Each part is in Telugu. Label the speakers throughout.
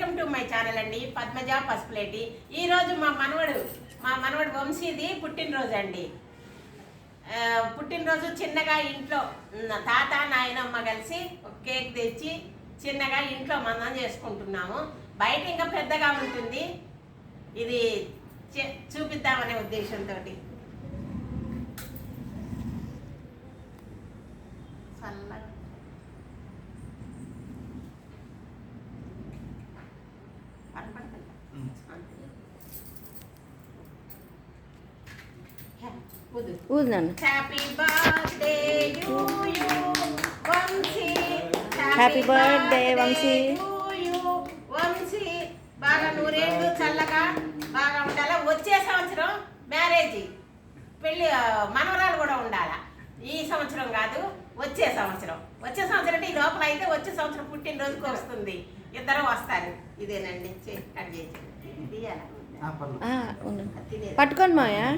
Speaker 1: వెల్కమ్ టు మై ఛానల్ అండి, పద్మజ పసుపులేటి. ఈరోజు మా మనవడు వంశీది పుట్టినరోజు అండి. పుట్టినరోజు చిన్నగా ఇంట్లో తాత నాయనమ్మ కలిసి ఒక కేక్ తెచ్చి చిన్నగా ఇంట్లో మనం చేసుకుంటున్నాము. బయట ఇంకా పెద్దగా ఉంటుంది, ఇది చూపిద్దామనే ఉద్దేశంతో. Happy birthday to you Vamshi,
Speaker 2: happy birthday Vamshi.
Speaker 1: Vamshi బాగా నూరేళ్ళు చల్లగా బాగా ఉండాలా. వచ్చే సంవత్సరం మ్యారేజ్ పెళ్ళి మనవరాలు కూడా ఉండాలా. ఈ సంవత్సరం కాదు, వచ్చే సంవత్సరం అంటే ఈ లోపల అయితే వచ్చే సంవత్సరం పుట్టినరోజుకి వస్తుంది. ఇద్దరు వస్తారు. ఇదేనండి, కట్ చేసి
Speaker 2: పట్టుకోండి మాయా.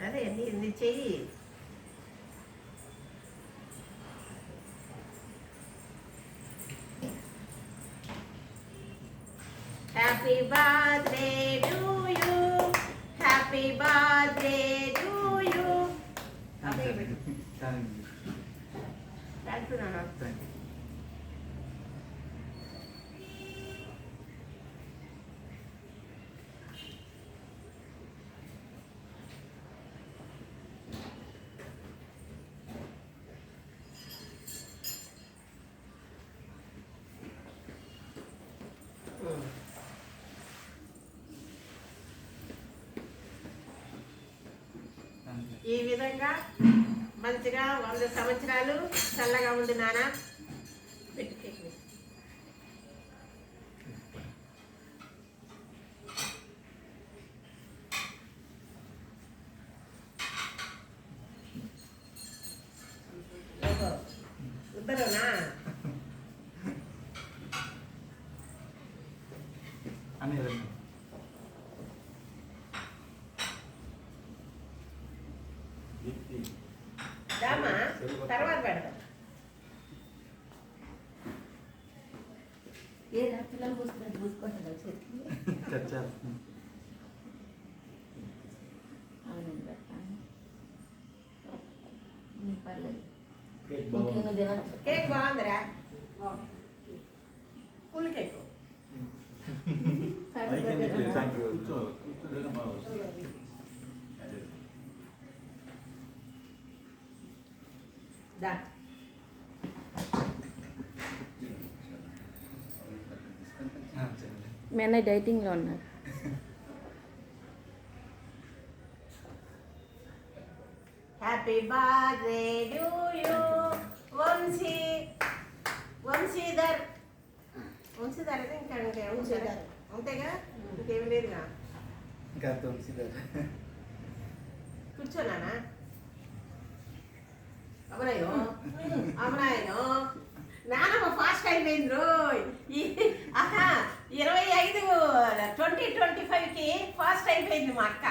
Speaker 1: అదే నీ చెయ్యి. Happy birthday to you, happy birthday to you. ఈ విధంగా మంచిగా 100 సంవత్సరాలు చల్లగా ఉండి నాన్న. ఇద్దరునా దామా తర్వాత పెడదాం.
Speaker 2: పిల్లలు పూసుకుంటారు
Speaker 1: కేక్ బాగుందిరా, కూల్ కేక్.
Speaker 2: మీ అన్నయ్య డైటింగ్లో ఉన్నారు.
Speaker 1: Happy birthday to you Vamshi. Vamshidhar అదే ఇంకా అంతేగా, ఇంకేమి లేదుగా. కూర్చోనా అమరాయను నానమ్మ ఫాస్ట్ అయిపోయింది రోయ్. 2025కి ఫాస్ట్ అయిపోయింది మా అక్క.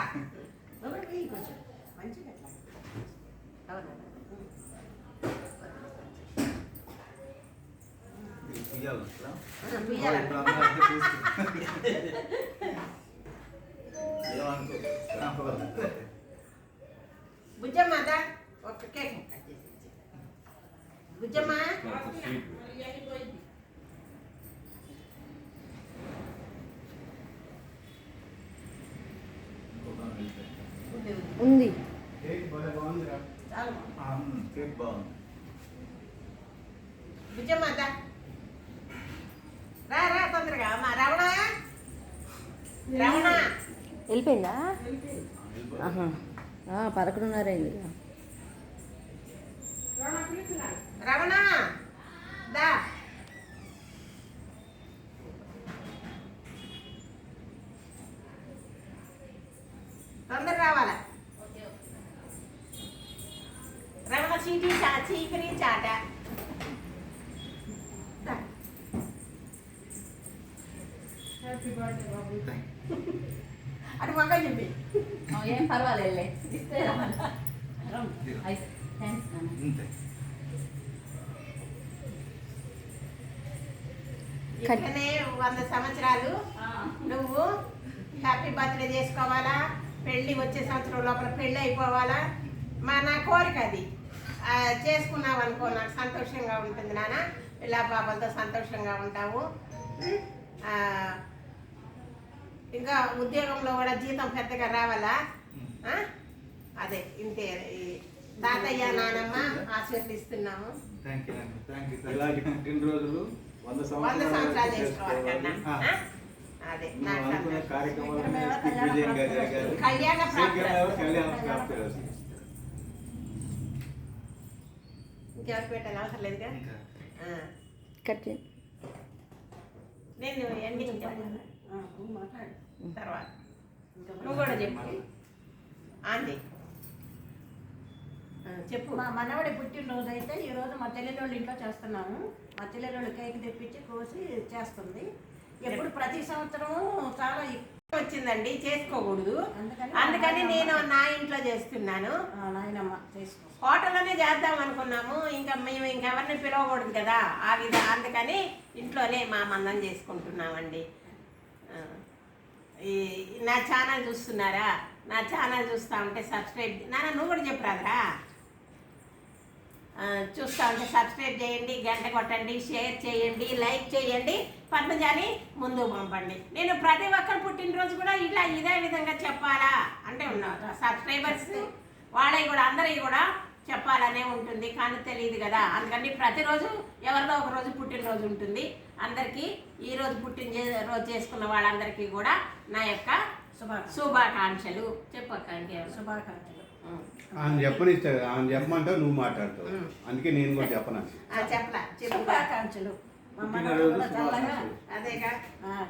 Speaker 1: బుజ్జమ్మ ఒక కేక్ బుజ్జమ్మ.
Speaker 2: ఉంది
Speaker 1: బుజ్జమ్మ రా తొందరగా. అమ్మా రమణ
Speaker 2: వెళ్ళిపోయిందా? 11:30 అయింది.
Speaker 1: రమణ దా. తొందర రావాలా రమణ. చీకరి చాట. హ్యాపీ బర్త్డే బాబు. అటు పక్క చెప్పి
Speaker 2: ఏం పర్వాలేదులే ఇస్తే అయితే థ్యాంక్స్ నాన్న.
Speaker 3: అంతే.
Speaker 1: ఇట్లనే 100 సంవత్సరాలు నువ్వు హ్యాపీ బర్త్డే చేసుకోవాలా, పెళ్ళి వచ్చే సంవత్సరం లోపల పెళ్ళి అయిపోవాలా. నా కోరిక అది. చేసుకున్నావు అనుకో నాకు సంతోషంగా ఉంటుంది నాన్న. పిల్ల పాపలతో సంతోషంగా ఉంటావు. ఇంకా ఉద్యోగంలో కూడా జీతం పెద్దగా రావాలా. అదే ఇంతే. తాతయ్య నానమ్మ ఆశీర్వదిస్తున్నాము.
Speaker 3: ఇలాంటి పుట్టినరోజులు 100
Speaker 1: సంవత్సరాలు చేసుకోవాలి కన్నా. అదే నాకు కళ్యాణ ప్రాప్తి. ఇంకెవరు పెట్టాలి అవసరం లేదుగా.
Speaker 2: కట్ చేయి.
Speaker 1: నేను ఎండింగ్ చెప్పాను తర్వాత నువ్వు కూడా చెప్పు. ఆంటీ చెప్పు.
Speaker 4: మా మనవడి పుట్టినరోజు అయితే ఈరోజు మా చెల్లెలోళ్ళ ఇంట్లో చేస్తున్నాము. మా చెల్లెలోళ్ళు కేక్ తెప్పించి కోసి చేస్తుంది. ఎప్పుడు ప్రతి సంవత్సరం చాలా
Speaker 1: వచ్చిందండి, చేసుకోకూడదు. అందుకని నేను నా ఇంట్లో చేస్తున్నాను.
Speaker 4: నాయనమ్మ చేసుకో.
Speaker 1: హోటల్లోనే చేద్దాం అనుకున్నాము. ఇంకా మేము ఇంకెవరిని పిలవకూడదు కదా ఆ విధంగా. అందుకని ఇంట్లోనే మా మందం చేసుకుంటున్నామండి. నా ఛానల్ చూస్తున్నారా? నా ఛానల్ చూస్తూ ఉంటే సబ్స్క్రైబ్. నాన్న నువ్వు కూడా చెప్పరాదురా. చూస్తూ ఉంటే సబ్స్క్రైబ్ చేయండి, గంట కొట్టండి, షేర్ చేయండి, లైక్ చేయండి, పద్మజాని ముందుకు పంపండి. నేను ప్రతి ఒక్కరు పుట్టినరోజు కూడా ఇలా ఇదే విధంగా చెప్పాలా అంటే ఉన్నారు సబ్స్క్రైబర్స్ వాళ్ళవి కూడా అందరివి కూడా చెప్పాలనే ఉంటుంది, కానీ తెలియదు కదా. అందుకని ప్రతిరోజు ఎవరిదో ఒక రోజు పుట్టినరోజు ఉంటుంది. అందరికీ ఈరోజు పుట్టినరోజు చేసుకున్న వాళ్ళందరికీ కూడా నా యొక్క శుభాకాంక్షలు. చెప్పకండి
Speaker 4: శుభాకాంక్షలు.
Speaker 3: ఆయన చెప్పనిస్తాడు, ఆయన చెప్పమంటే నువ్వు మాట్లాడతావు. అందుకే నేను కూడా చెప్పను.
Speaker 1: చెప్పలా
Speaker 4: శుభాకాంక్షలు.
Speaker 1: అదేగా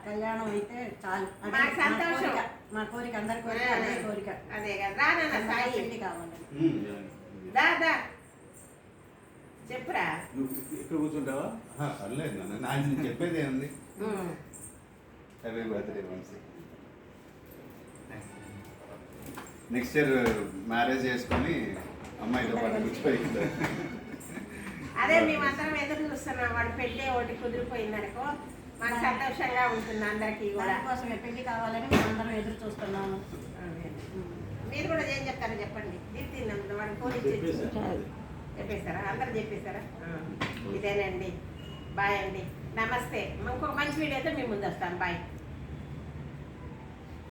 Speaker 4: కళ్యాణం అయితే చాలు.
Speaker 1: మాకు సంతోషం.
Speaker 4: మా కోరిక అందరి కోరిక అదే కోరిక.
Speaker 1: అదేగా రానా సాయి
Speaker 4: పెళ్లి కావాలి.
Speaker 1: దా చెప్పురా.
Speaker 3: ఇక్కడ కూర్చుంటావా? పర్లేదు నాన్న, నాకు చెప్పేది ఏముంది. Happy birthday Vamshi. Next year marriage చేసుకొని అమ్మాయితో పాటు కూర్చోయింది.
Speaker 1: అదే మేమందరం ఎదురు చూస్తున్నాం. వాడు పెళ్ళి ఒకటి కుదిరిపోయిందనుకో మాకు సంతోషంగా ఉంటుంది అందరికీ కూడా.
Speaker 4: కోసమే పెళ్లి కావాలని మేమందరం ఎదురు చూస్తున్నాము.
Speaker 1: మీరు కూడా ఏం చెప్తారో చెప్పండి. దీప్తి వాడు ఫోన్ చెప్పేస్తారా? అందరు చెప్పేస్తారా? ఇదేనండి. బాయ్ అండి, నమస్తే. ఇంకొక మంచి వీడియోతో మీ ముందు వస్తాను. బాయ్.